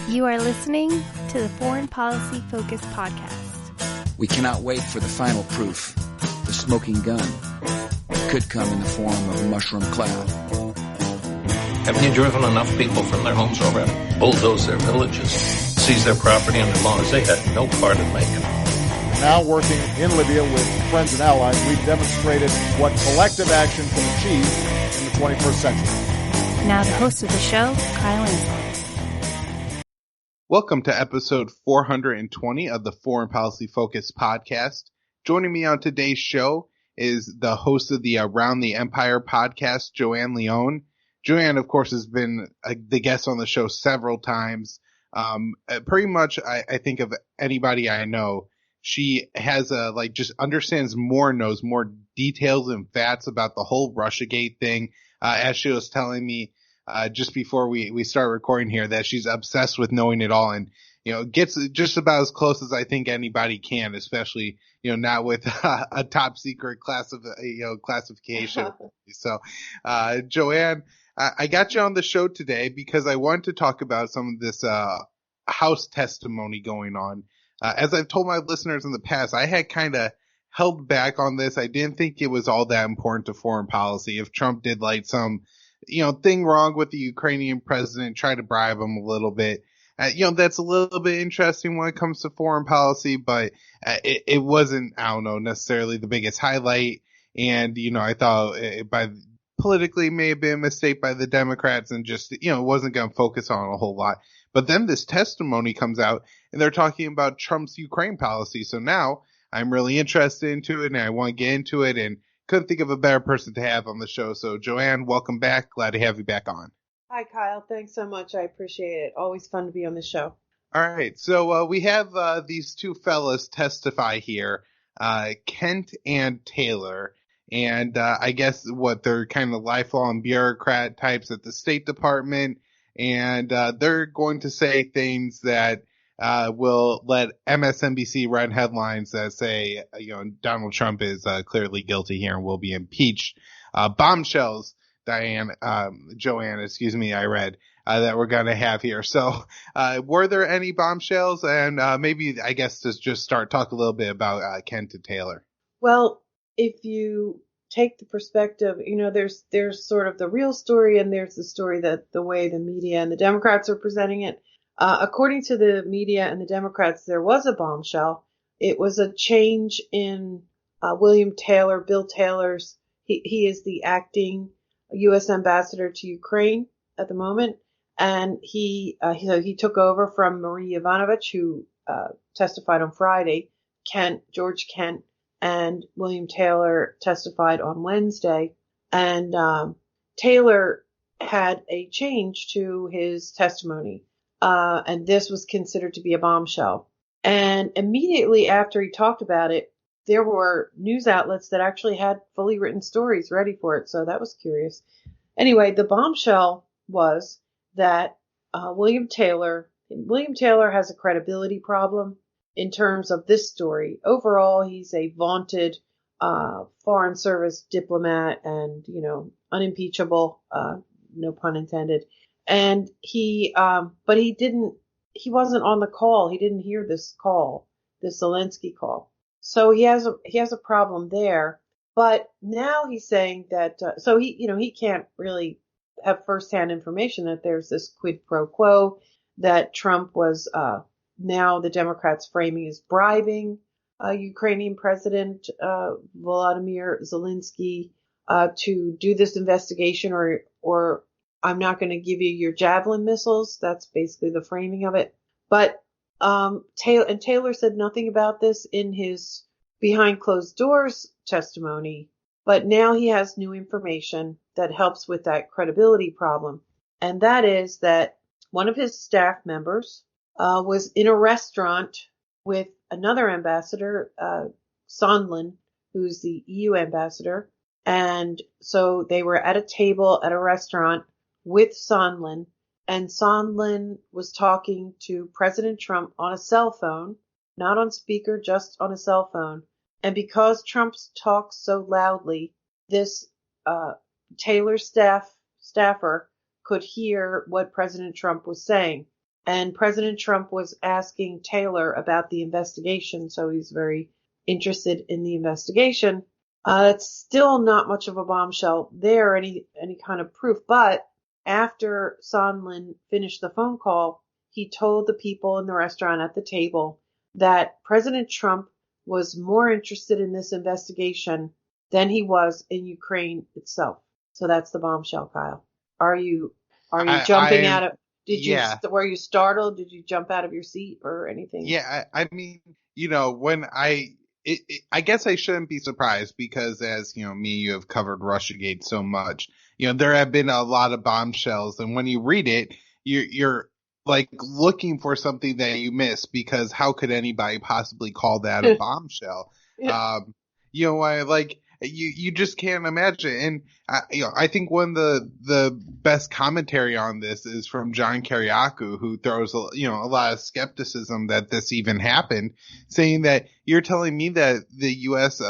You are listening to the Foreign Policy Focus podcast. We cannot wait for the final proof. The smoking gun. It could come in the form of a mushroom cloud. Haven't you driven enough people from their homes already? Bulldoze their villages, seize their property and their laws. They had no part in making it. Now working in Libya with friends and allies, we've demonstrated what collective action can achieve in the 21st century. Now the host of the show, Kyle Inslee. Welcome to episode 420 of the Foreign Policy Focus podcast. Joining me on today's show is the host of the Around the Empire podcast, Joanne Leon. Joanne, of course, has been the guest on the show several times. Pretty much, I think of anybody I know, she has just understands more, knows more details and facts about the whole Russiagate thing. As she was telling me just before we start recording here, that she's obsessed with knowing it all, and gets just about as close as I think anybody can, especially not with a top secret classification. So, Joanne, I got you on the show today because I wanted to talk about some of this House testimony going on. As I've told my listeners in the past, I had kind of held back on this. I didn't think it was all that important to foreign policy. If Trump did some thing wrong with the Ukrainian president, try to bribe him a little bit, that's a little bit interesting when it comes to foreign policy, but it wasn't, I don't know, necessarily the biggest highlight. And, I thought politically may have been a mistake by the Democrats, and just, wasn't going to focus on a whole lot. But then this testimony comes out and they're talking about Trump's Ukraine policy. So now I'm really interested into it and I want to get into it, and couldn't think of a better person to have on the show. So Joanne, welcome back. Glad to have you back on. Hi, Kyle. Thanks so much. I appreciate it. Always fun to be on the show. All right. So we have these two fellas testify here, Kent and Taylor. And I guess they're kind of lifelong bureaucrat types at the State Department. And they're going to say things that will let MSNBC run headlines that say, Donald Trump is clearly guilty here and will be impeached. Bombshells, Joanne, I read that we're going to have here. So were there any bombshells? And maybe, I guess, to just talk a little bit about Kent and Taylor. Well, if you take the perspective, there's sort of the real story, and there's the story that the way the media and the Democrats are presenting it. According to the media and the Democrats, there was a bombshell. It was a change in William Taylor, Bill Taylor's. He is the acting U.S. ambassador to Ukraine at the moment, and he took over from Marie Yovanovitch, who testified on Friday. George Kent and William Taylor testified on Wednesday, and Taylor had a change to his testimony. And this was considered to be a bombshell. And immediately after he talked about it, there were news outlets that actually had fully written stories ready for it. So that was curious. Anyway, the bombshell was that William Taylor has a credibility problem in terms of this story. Overall, he's a vaunted Foreign Service diplomat and, unimpeachable, no pun intended. And he wasn't on the call. He didn't hear this call, this Zelensky call. So he has a problem there. But now he's saying that, so he can't really have firsthand information that there's this quid pro quo, that Trump was, now the Democrats framing as bribing, Ukrainian President, Volodymyr Zelensky, to do this investigation, or I'm not going to give you your Javelin missiles. That's basically the framing of it. But Taylor said nothing about this in his behind closed doors testimony. But now he has new information that helps with that credibility problem. And that is that one of his staff members was in a restaurant with another ambassador, Sondland, who's the EU ambassador. And so they were at a table at a restaurant with Sondland, and Sondland was talking to President Trump on a cell phone, not on speaker, just on a cell phone. And because Trump talks so loudly, this Taylor staffer could hear what President Trump was saying. and President Trump was asking Taylor about the investigation, so he's very interested in the investigation. It's still not much of a bombshell there, any kind of proof, but after Sondland finished the phone call, he told the people in the restaurant at the table that President Trump was more interested in this investigation than he was in Ukraine itself. So that's the bombshell, Kyle. Are you jumping out of? Were you startled? Did you jump out of your seat or anything? Yeah, I mean, when I guess I shouldn't be surprised because as, you have covered Russiagate so much, there have been a lot of bombshells, and when you read it, you're like looking for something that you miss, because how could anybody possibly call that a bombshell? Yeah. You just can't imagine. And I think one of the best commentary on this is from John Kiriakou, who throws a lot of skepticism that this even happened, saying that you're telling me that the U.S.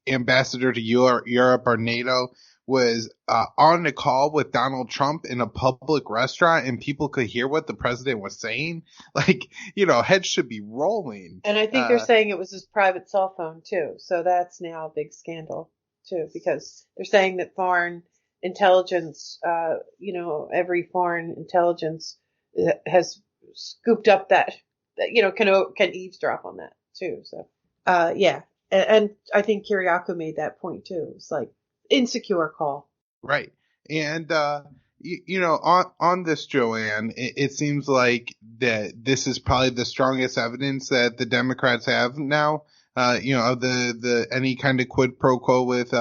ambassador to Europe or NATO was on a call with Donald Trump in a public restaurant and people could hear what the president was saying? Heads should be rolling. And I think they're saying it was his private cell phone too. So that's now a big scandal too, because they're saying that foreign intelligence, every foreign intelligence has scooped up that can eavesdrop on that too. So, yeah. And I think Kiriakou made that point too. It's like, insecure call. Right. And, on this, Joanne, it seems like that this is probably the strongest evidence that the Democrats have now, of the any kind of quid pro quo with,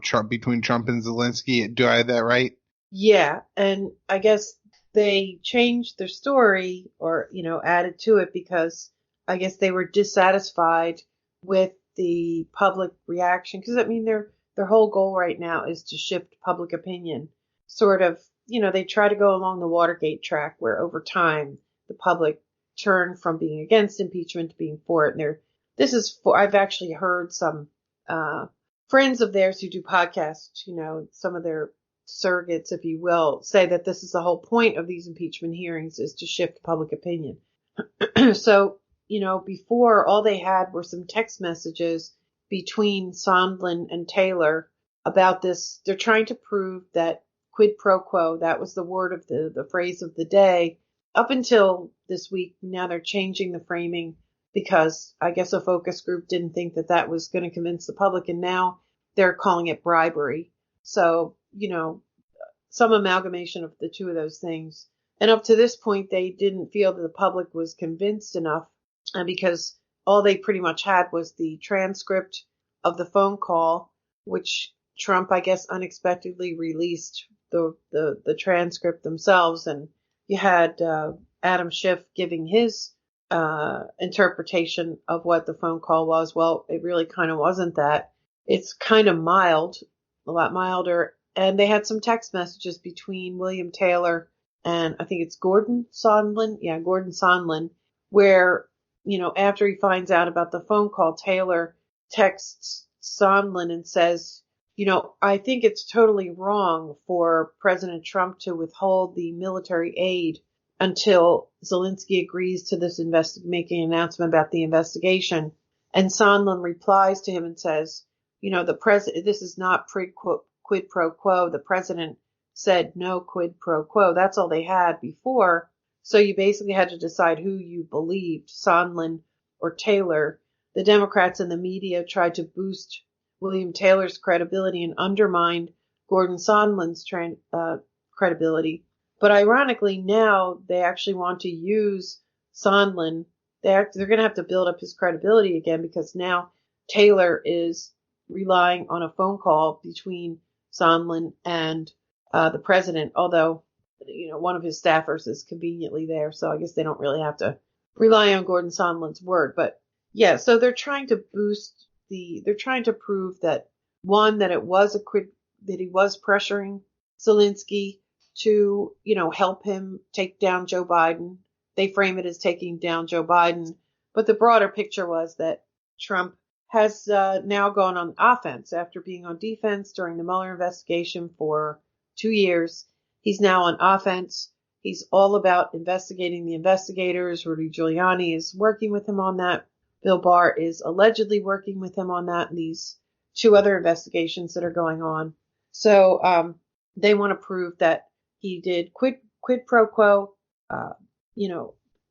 Trump, between Trump and Zelensky. Do I have that right? Yeah. And I guess they changed their story or, added to it because I guess they were dissatisfied with the public reaction. Because, their whole goal right now is to shift public opinion. Sort of, they try to go along the Watergate track where over time the public turned from being against impeachment to being for it. And I've actually heard some friends of theirs who do podcasts, some of their surrogates, if you will, say that this is the whole point of these impeachment hearings is to shift public opinion. So, before all they had were some text messages between Sondland and Taylor about this. They're trying to prove that quid pro quo, that was the word of the phrase of the day. Up until this week, now they're changing the framing because I guess a focus group didn't think that was going to convince the public, and now they're calling it bribery. So, some amalgamation of the two of those things. And up to this point, they didn't feel that the public was convinced enough because all they pretty much had was the transcript of the phone call, which Trump, I guess, unexpectedly released the transcript themselves. And you had Adam Schiff giving his interpretation of what the phone call was. Well, it really kind of wasn't that. It's kind of mild, a lot milder. And they had some text messages between William Taylor and I think it's Gordon Sondland. Yeah, Gordon Sondland, where after he finds out about the phone call, Taylor texts Sondland and says, I think it's totally wrong for President Trump to withhold the military aid until Zelensky agrees to this making an announcement about the investigation. And Sondland replies to him and says, this is not quid pro quo. The president said no quid pro quo. That's all they had before. So you basically had to decide who you believed, Sondland or Taylor. The Democrats and the media tried to boost William Taylor's credibility and undermine Gordon Sondland's credibility. But ironically, now they actually want to use Sondland. They're going to have to build up his credibility again because now Taylor is relying on a phone call between Sondland and the president, although one of his staffers is conveniently there, so I guess they don't really have to rely on Gordon Sondland's word. But yeah, so they're trying to they're trying to prove that one, that it was that he was pressuring Zelensky to, help him take down Joe Biden. They frame it as taking down Joe Biden, but the broader picture was that Trump has now gone on offense after being on defense during the Mueller investigation for 2 years. He's now on offense He's all about investigating the investigators. Rudy Giuliani is working with him on that. Bill Barr is allegedly working with him on that and these two other investigations that are going on. So they want to prove that he did quid pro quo,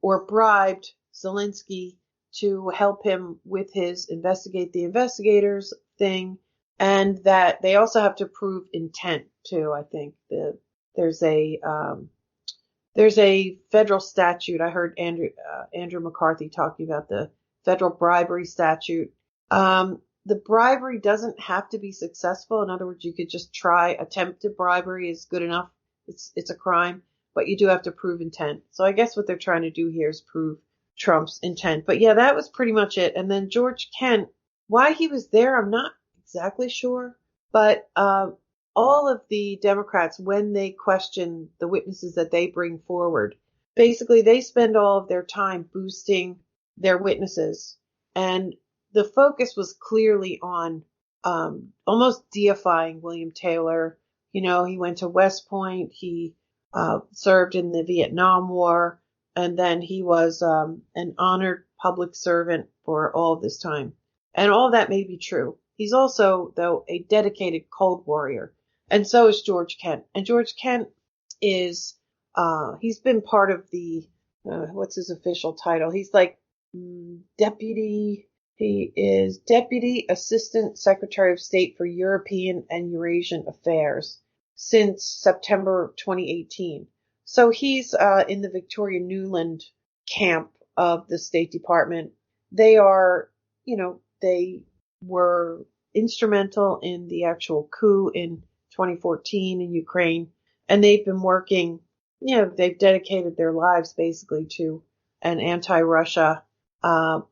or bribed Zelensky to help him with his investigate the investigators thing, and that they also have to prove intent too. I think there's a federal statute. I heard Andrew McCarthy talking about the federal bribery statute. The bribery doesn't have to be successful. In other words, you could just try attempted bribery is good enough. It's a crime, but you do have to prove intent. So I guess what they're trying to do here is prove Trump's intent. But yeah, that was pretty much it. And then George Kent, why he was there, I'm not exactly sure. But all of the Democrats, when they question the witnesses that they bring forward, basically they spend all of their time boosting their witnesses. And the focus was clearly on almost deifying William Taylor. You know, he went to West Point. He served in the Vietnam War. And then he was an honored public servant for all of this time. And all that may be true. He's also, though, a dedicated Cold Warrior. And so is George Kent. And George Kent is, he's been part of the, what's his official title? He's like he is Deputy Assistant Secretary of State for European and Eurasian Affairs since September 2018. So he's in the Victoria Nuland camp of the State Department. They are, they were instrumental in the actual coup in 2014 in Ukraine. And they've been working, they've dedicated their lives basically to an anti-Russia,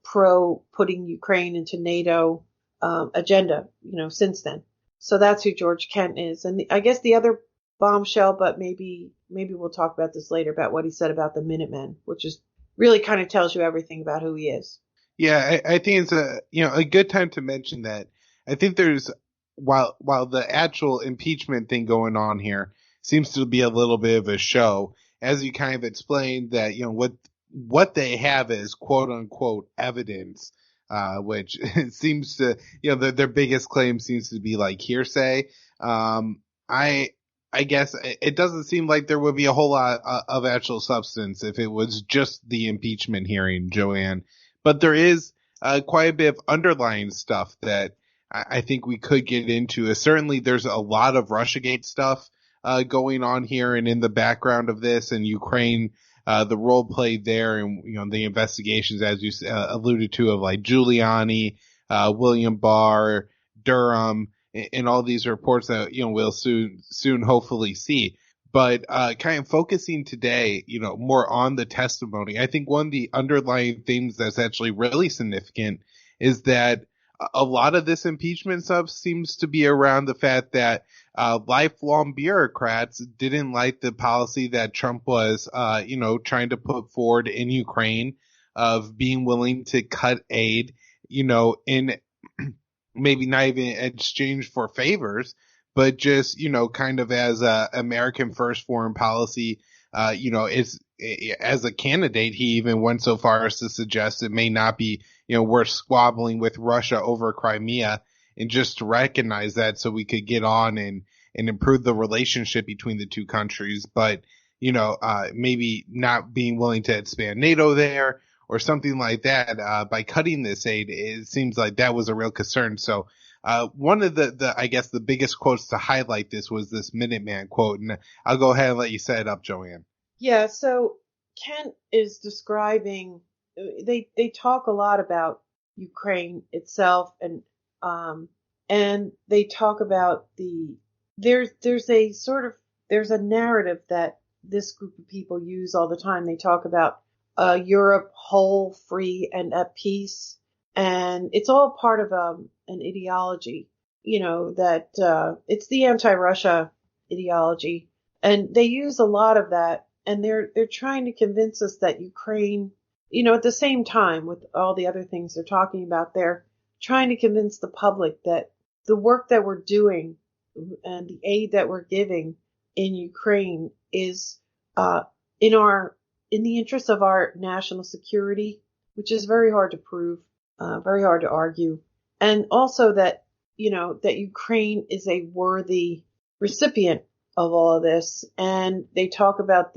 pro putting Ukraine into NATO agenda, since then. So that's who George Kent is. And I guess the other bombshell, but maybe we'll talk about this later, about what he said about the Minutemen, which is really kind of tells you everything about who he is. Yeah, I think it's a good time to mention that. I think there's while the actual impeachment thing going on here seems to be a little bit of a show, as you kind of explained that what they have is quote unquote evidence, which seems to their biggest claim seems to be like hearsay. I guess it doesn't seem like there would be a whole lot of actual substance if it was just the impeachment hearing, Joanne. But there is quite a bit of underlying stuff that I think we could get into. Certainly there's a lot of Russiagate stuff going on here and in the background of this, and Ukraine, the role played there, and the investigations, as you alluded to, of like Giuliani, William Barr, Durham, and all these reports that we'll soon hopefully see. But kind of focusing today, more on the testimony, I think one of the underlying things that's actually really significant is that a lot of this impeachment stuff seems to be around the fact that lifelong bureaucrats didn't like the policy that Trump was, trying to put forward in Ukraine of being willing to cut aid, in maybe not even in exchange for favors, but just, kind of as a American first foreign policy, as a candidate, he even went so far as to suggest it may not be, worth squabbling with Russia over Crimea, and just to recognize that so we could get on and improve the relationship between the two countries. But, maybe not being willing to expand NATO there or something like that, by cutting this aid, it seems like that was a real concern. So, one of the I guess the biggest quotes to highlight this was this Minuteman quote, and I'll go ahead and let you set it up, Joanne. Yeah, so Kent is describing, they talk a lot about Ukraine itself, and they talk about there's a narrative that this group of people use all the time. They talk about Europe whole, free, and at peace. And it's all part of an ideology, that it's the anti-Russia ideology. And they use a lot of that. And they're trying to convince us that Ukraine, at the same time with all the other things they're talking about, they're trying to convince the public that the work that we're doing and the aid that we're giving in Ukraine is in the interest of our national security, which is very hard to prove, very hard to argue, and also that, that Ukraine is a worthy recipient of all of this. And they talk about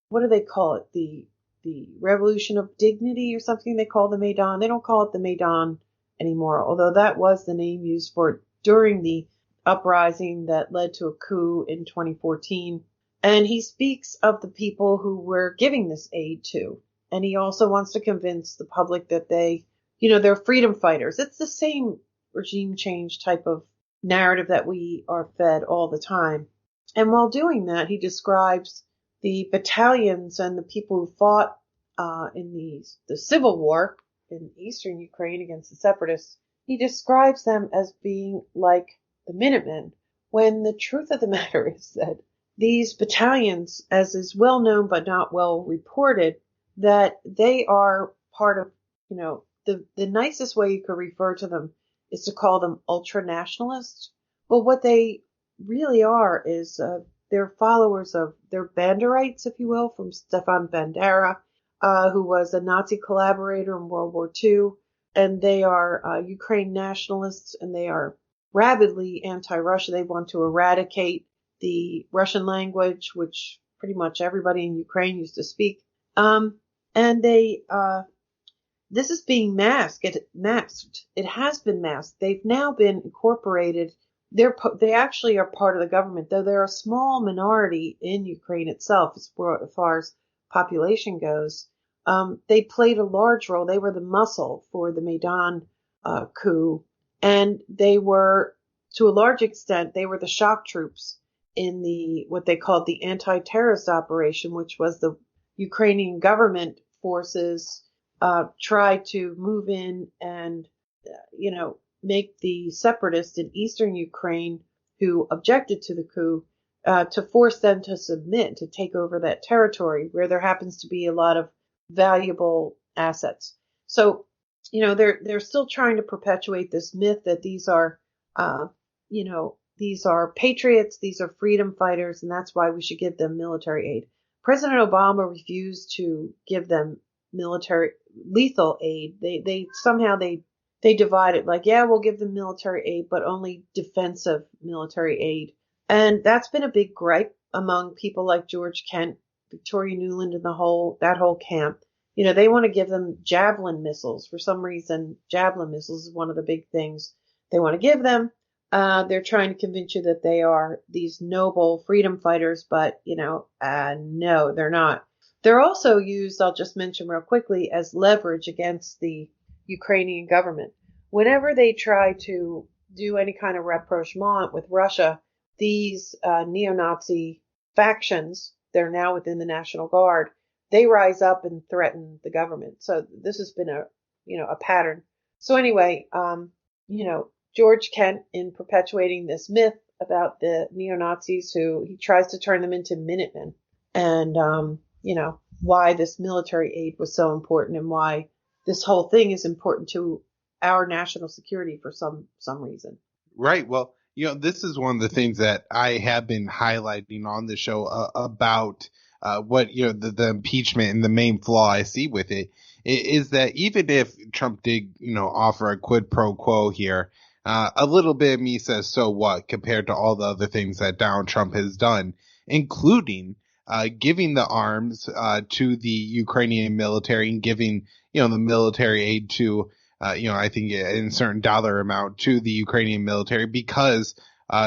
what do they call it? The revolution of dignity or something they call the Maidan. They don't call it the Maidan anymore, although that was the name used for it during the uprising that led to a coup in 2014. And he speaks of the people who we're giving this aid to. And he also wants to convince the public that they're freedom fighters. It's the same regime change type of narrative that we are fed all the time. And while doing that, he describes the battalions and the people who fought in the civil war in eastern Ukraine against the separatists. He describes them as being like the Minutemen, when the truth of the matter is that these battalions, as is well known but not well reported, that they are part of, the nicest way you could refer to them is to call them ultra-nationalists. But what they really are is they're followers of, they're Banderites, if you will, from Stefan Bandera, who was a Nazi collaborator in World War II. And they are Ukraine nationalists, and they are rabidly anti-Russia. They want to eradicate the Russian language, which pretty much everybody in Ukraine used to speak. And this is being masked. It has been masked. They've now been incorporated. They actually are part of the government, though they're a small minority in Ukraine itself as far as population goes. They played a large role. They were the muscle for the Maidan coup, and they were, to a large extent, they were the shock troops in what they called the anti-terrorist operation, which was the Ukrainian government forces tried to move in and, make the separatists in eastern Ukraine who objected to the coup to force them to submit, to take over that territory where there happens to be a lot of valuable assets. So, they're still trying to perpetuate this myth that these are patriots, these are freedom fighters, and that's why we should give them military aid. President Obama refused to give them lethal aid. They somehow divide it, like, yeah, we'll give them military aid, but only defensive military aid. And that's been a big gripe among people like George Kent, Victoria Nuland, and that whole camp. They want to give them Javelin missiles. For some reason, Javelin missiles is one of the big things they want to give them. They're trying to convince you that they are these noble freedom fighters, but, no, they're not. They're also used, I'll just mention real quickly, as leverage against the Ukrainian government. Whenever they try to do any kind of rapprochement with Russia, these neo-Nazi factions, they're now within the National Guard, they rise up and threaten the government. So this has been a pattern. So anyway, George Kent, in perpetuating this myth about the neo-Nazis, he tries to turn them into Minutemen, and why this military aid was so important and why this whole thing is important to our national security for some reason. Right. Well, this is one of the things that I have been highlighting on the show about what, the impeachment, and the main flaw I see with it is that even if Trump did, offer a quid pro quo here, a little bit of me says, so what, compared to all the other things that Donald Trump has done, including giving the arms to the Ukrainian military and giving, the military aid to, I think in a certain dollar amount to the Ukrainian military, because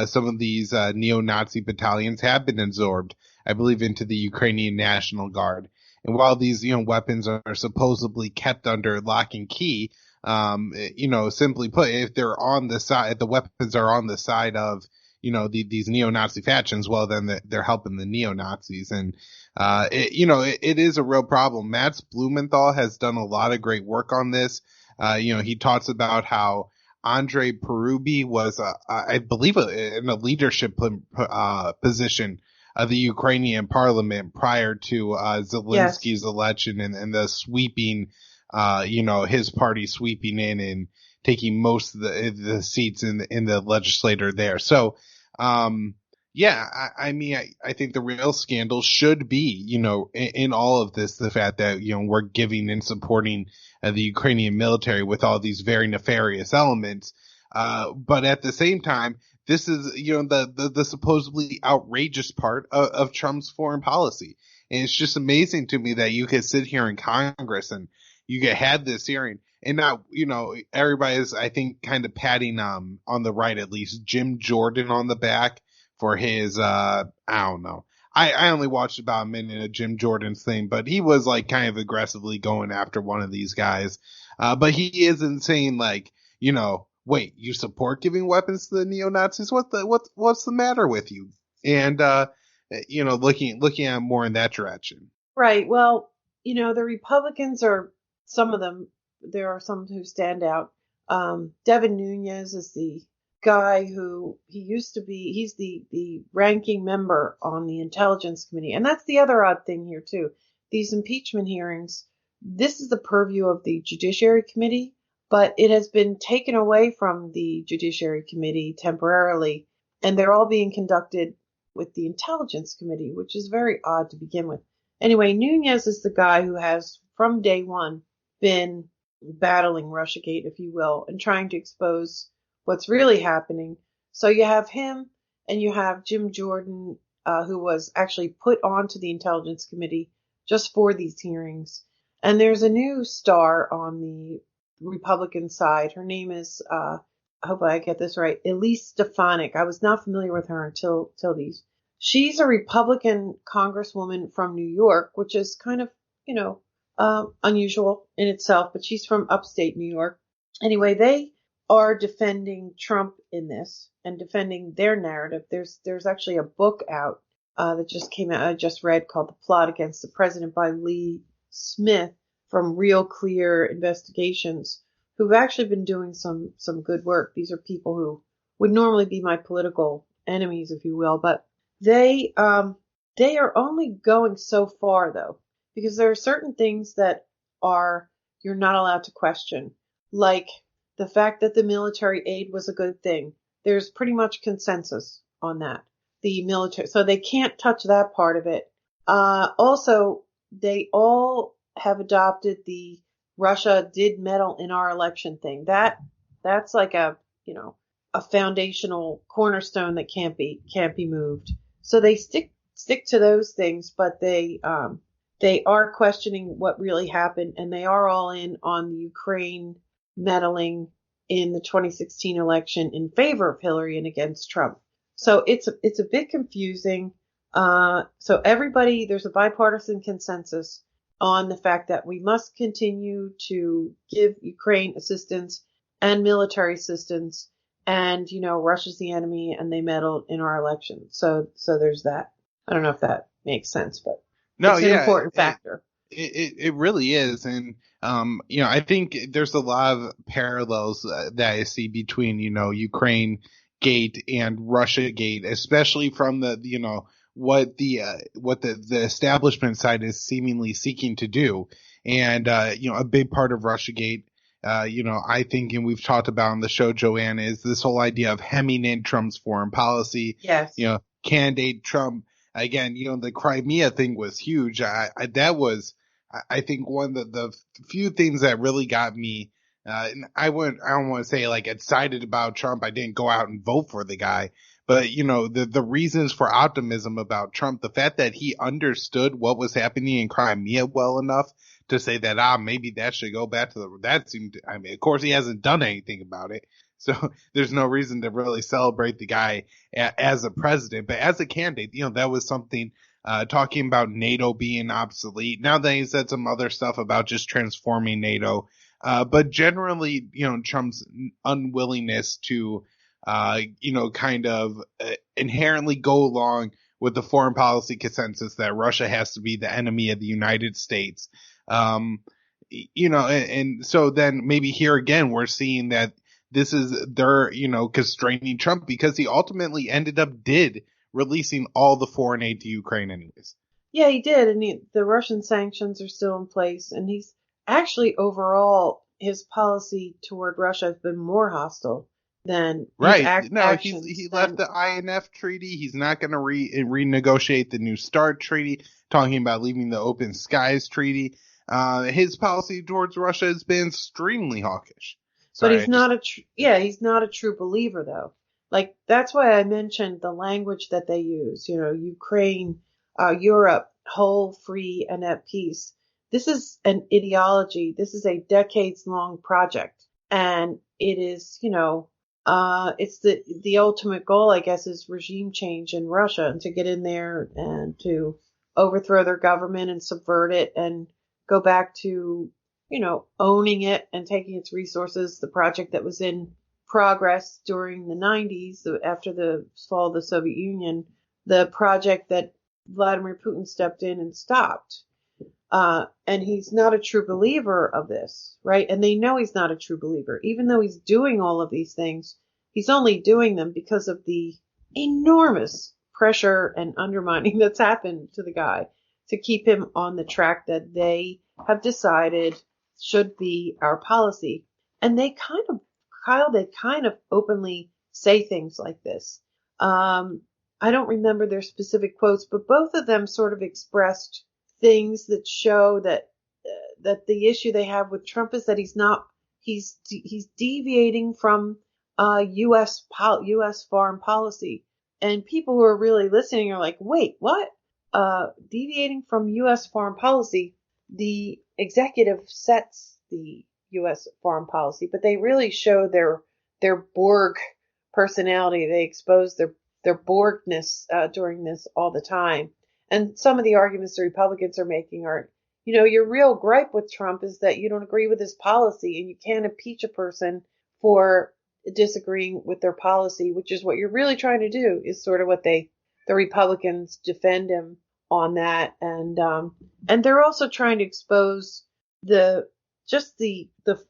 some of these neo-Nazi battalions have been absorbed, I believe, into the Ukrainian National Guard. And while these, weapons are supposedly kept under lock and key, simply put, if they're on the side, the weapons are on the side of, these neo-Nazi factions, well, then they're helping the neo-Nazis. And, it is a real problem. Mats Blumenthal has done a lot of great work on this. He talks about how Andrei Parubi was, I believe, in a leadership position of the Ukrainian parliament prior to Zelensky's election, and the sweeping, his party sweeping in and taking most of the seats in the legislature there. So, Yeah, I mean, I think the real scandal should be, in all of this, the fact that, we're giving and supporting the Ukrainian military with all these very nefarious elements. But at the same time, this is, the supposedly outrageous part of Trump's foreign policy. And it's just amazing to me that you could sit here in Congress and you could have this hearing and now, everybody's, I think, kind of patting, on the right, at least Jim Jordan on the back for his, I don't know. I only watched about a minute of Jim Jordan's thing, but he was like kind of aggressively going after one of these guys. But he isn't saying like, wait, you support giving weapons to the neo-Nazis? What's the matter with you? And, looking at more in that direction. Right. Well, the Republicans some of them, there are some who stand out. Devin Nunes is the guy who he's the ranking member on the Intelligence Committee. And that's the other odd thing here too. These impeachment hearings, this is the purview of the Judiciary Committee, but it has been taken away from the Judiciary Committee temporarily, and they're all being conducted with the Intelligence Committee, which is very odd to begin with. Anyway, Nunes is the guy who has, from day one, been battling Russiagate, if you will, and trying to expose what's really happening. So you have him and you have Jim Jordan, who was actually put onto the Intelligence Committee just for these hearings. And there's a new star on the Republican side. Her name is, I hope I get this right, Elise Stefanik. I was not familiar with her until these. She's a Republican congresswoman from New York, which is kind of, unusual in itself, but she's from upstate New York. Anyway, they are defending Trump in this and defending their narrative. There's actually a book out that just came out, I just read, called The Plot Against the President by Lee Smith from Real Clear Investigations, who've actually been doing some good work. These are people who would normally be my political enemies, if you will, but they are only going so far though, because there are certain things that you're not allowed to question, like the fact that the military aid was a good thing. There's pretty much consensus on that. The military, so they can't touch that part of it. Also, they all have adopted the Russia did meddle in our election thing. That's like a foundational cornerstone that can't be moved. So they stick to those things, but they are questioning what really happened, and they are all in on the Ukraine meddling in the 2016 election in favor of Hillary and against Trump. So it's a bit confusing. So there's a bipartisan consensus on the fact that we must continue to give Ukraine assistance and military assistance, and Russia's the enemy and they meddled in our election. So there's that. I don't know if that makes sense, but no, it's an important factor. It really is. And, I think there's a lot of parallels that I see between, Ukraine Gate and Russia Gate, especially from the, what the establishment side is seemingly seeking to do. And, a big part of Russia Gate, I think, and we've talked about on the show, Joanne, is this whole idea of hemming in Trump's foreign policy. Yes. Candidate Trump. Again, the Crimea thing was huge. That was, I think, one of the few things that really got me. And I don't want to say like excited about Trump. I didn't go out and vote for the guy, but the reasons for optimism about Trump, the fact that he understood what was happening in Crimea well enough to say that, maybe that should go back to that seemed, I mean, of course he hasn't done anything about it. So there's no reason to really celebrate the guy as a president, but as a candidate, that was something, talking about NATO being obsolete. Now that he said some other stuff about just transforming NATO, but generally, Trump's unwillingness to, kind of inherently go along with the foreign policy consensus that Russia has to be the enemy of the United States. And so then maybe here again, we're seeing that this is they're, constraining Trump because he ultimately ended up releasing all the foreign aid to Ukraine anyways. Yeah, he did. And the Russian sanctions are still in place. And he's actually overall, his policy toward Russia has been more hostile than Right. actions. He left the INF treaty. He's not going to renegotiate the New START treaty, talking about leaving the Open Skies treaty. His policy towards Russia has been extremely hawkish. Sorry, but he's not a true believer, though. Like, that's why I mentioned the language that they use. Ukraine, Europe, whole, free, and at peace. This is an ideology. This is a decades-long project, and it is, it's the ultimate goal, I guess, is regime change in Russia, and to get in there and to overthrow their government and subvert it and go back to, owning it and taking its resources. The project that was in progress during the 90s, after the fall of the Soviet Union, the project that Vladimir Putin stepped in and stopped. And he's not a true believer of this, right? And they know he's not a true believer. Even though he's doing all of these things, he's only doing them because of the enormous pressure and undermining that's happened to the guy to keep him on the track that they have decided should be our policy. And they kind of openly say things like this. I don't remember their specific quotes, but both of them sort of expressed things that show that the issue they have with Trump is that he's deviating from U.S. foreign policy. And people who are really listening are like, wait, what? Deviating from U.S. foreign policy? The executive sets the U.S. foreign policy, but they really show their Borg personality. They expose their Borgness during this all the time. And some of the arguments the Republicans are making are, your real gripe with Trump is that you don't agree with his policy, and you can't impeach a person for disagreeing with their policy, which is what you're really trying to do, is sort of what the Republicans defend him on that. And they're also trying to expose the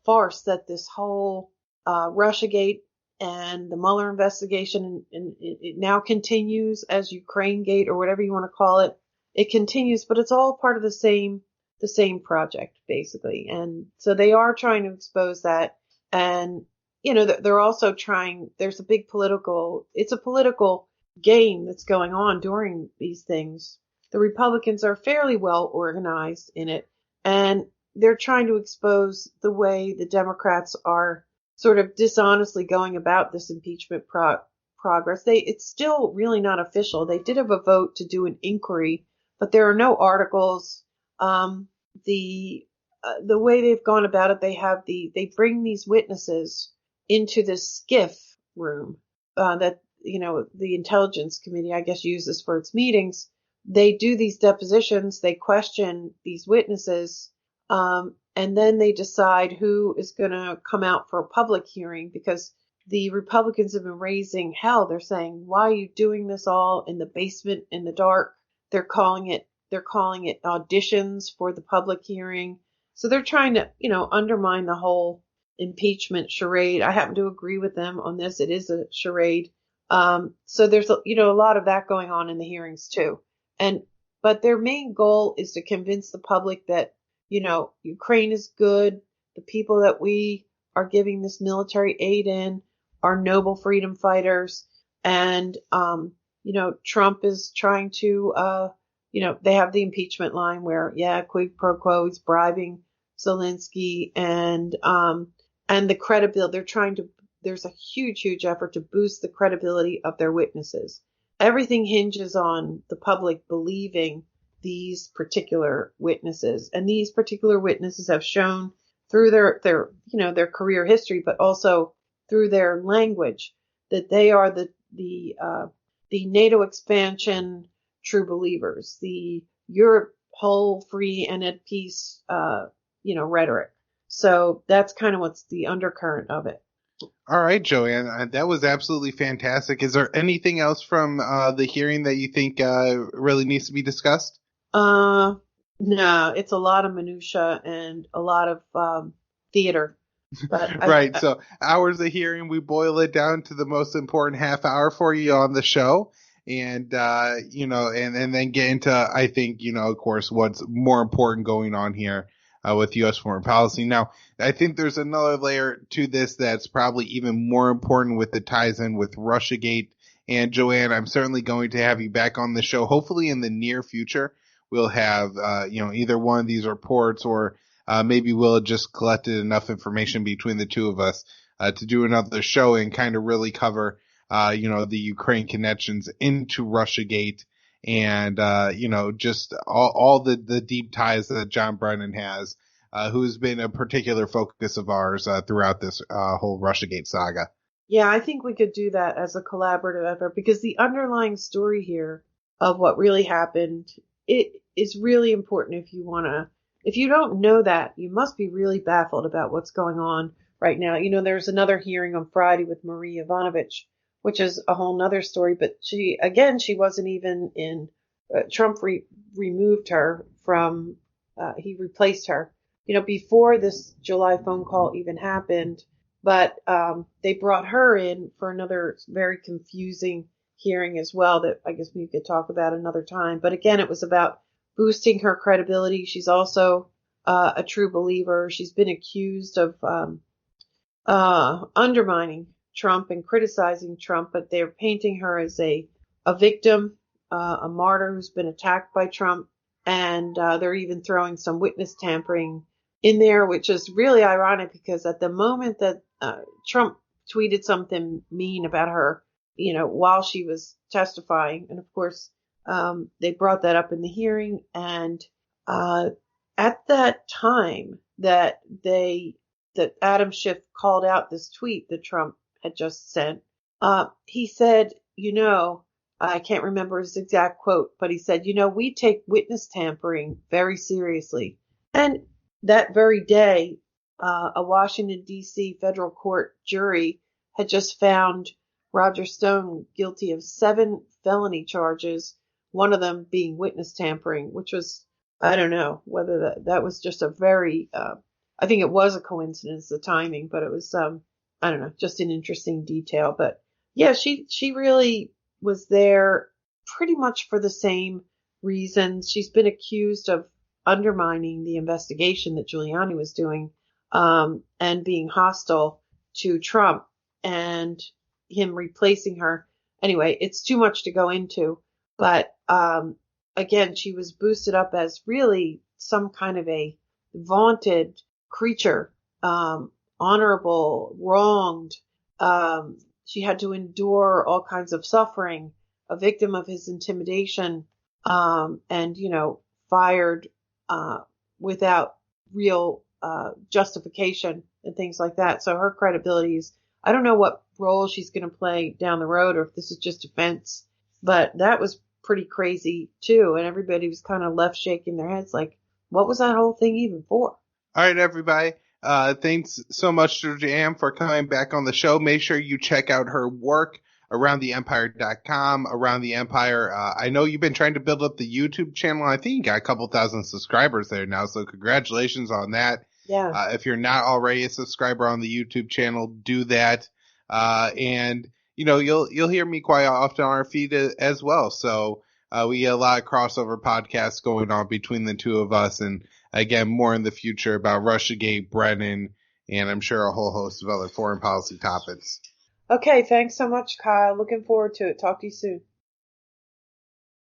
farce that this whole Russiagate and the Mueller investigation, and it now continues as Ukrainegate or whatever you want to call it. It continues, but it's all part of the same project, basically. And so they are trying to expose that. And, they're also trying, it's a political game that's going on during these things. The Republicans are fairly well organized in it, and they're trying to expose the way the Democrats are sort of dishonestly going about this impeachment progress. It's still really not official. They did have a vote to do an inquiry, but there are no articles. The way they've gone about it, they bring these witnesses into this skiff room that the Intelligence Committee, I guess, uses for its meetings. They do these depositions. They question these witnesses. And then they decide who is going to come out for a public hearing, because the Republicans have been raising hell. They're saying, why are you doing this all in the basement in the dark? They're calling it auditions for the public hearing. So they're trying to, undermine the whole impeachment charade. I happen to agree with them on this. It is a charade. So there's a lot of that going on in the hearings too. But their main goal is to convince the public that, Ukraine is good. The people that we are giving this military aid in are noble freedom fighters. And, Trump is trying to, they have the impeachment line where, quid pro quo, he's bribing Zelensky, and the credibility. There's a huge effort to boost the credibility of their witnesses. Everything hinges on the public believing these particular witnesses, and these particular witnesses have shown through their career history, but also through their language, that they are the NATO expansion true believers, the Europe whole, free, and at peace, rhetoric. So that's kind of what's the undercurrent of it. All right, Joanne, that was absolutely fantastic. Is there anything else from the hearing that you think really needs to be discussed? No, it's a lot of minutia and a lot of theater. But right. So hours of hearing, we boil it down to the most important half hour for you on the show. And, and then get into, I think, of course, what's more important going on here. with U.S. foreign policy. Now, I think there's another layer to this that's probably even more important with the ties in with Russiagate. And Joanne, I'm certainly going to have you back on the show. Hopefully in the near future, we'll have, either one of these reports or maybe we'll have just collected enough information between the two of us to do another show and kind of really cover, the Ukraine connections into Russiagate and, just all the deep ties that John Brennan has, who's been a particular focus of ours throughout this whole Russiagate saga. Yeah, I think we could do that as a collaborative effort because the underlying story here of what really happened, it is really important if you don't know that, you must be really baffled about what's going on right now. There's another hearing on Friday with Marie Yovanovitch, which is a whole nother story, but she wasn't even in, Trump removed her from, he replaced her, before this July phone call even happened. But they brought her in for another very confusing hearing as well that I guess we could talk about another time. But again, it was about boosting her credibility. She's also a true believer. She's been accused of undermining Trump and criticizing Trump, but they're painting her as a victim, a martyr who's been attacked by Trump. And they're even throwing some witness tampering in there, which is really ironic because at the moment that Trump tweeted something mean about her, while she was testifying, and of course they brought that up in the hearing, and at that time that Adam Schiff called out this tweet that Trump had just sent, he said, I can't remember his exact quote, but he said, we take witness tampering very seriously. And that very day, a Washington, D.C. federal court jury had just found Roger Stone guilty of 7 felony charges, one of them being witness tampering, which was, I don't know whether that was just a very, I think it was a coincidence, the timing, but it was, I don't know, just an interesting detail. But yeah, she really was there pretty much for the same reasons. She's been accused of undermining the investigation that Giuliani was doing, and being hostile to Trump and him replacing her. Anyway, it's too much to go into, but, again, she was boosted up as really some kind of a vaunted creature, honorable, wronged. She had to endure all kinds of suffering, a victim of his intimidation, and, fired, without real, justification and things like that. So her credibility is, I don't know what role she's going to play down the road or if this is just a fence, but that was pretty crazy too. And everybody was kind of left shaking their heads like, what was that whole thing even for? All right, everybody. Thanks so much to Joanne for coming back on the show. Make sure you check out her work, aroundtheempire.com, Around the Empire. I know you've been trying to build up the YouTube channel. I think you got a couple thousand subscribers there now, so congratulations on that. Yeah. If you're not already a subscriber on the YouTube channel, do that. And you'll hear me quite often on our feed as well. So we get a lot of crossover podcasts going on between the two of us, and again, more in the future about Russiagate, Brennan, and I'm sure a whole host of other foreign policy topics. Okay, thanks so much, Kyle. Looking forward to it. Talk to you soon.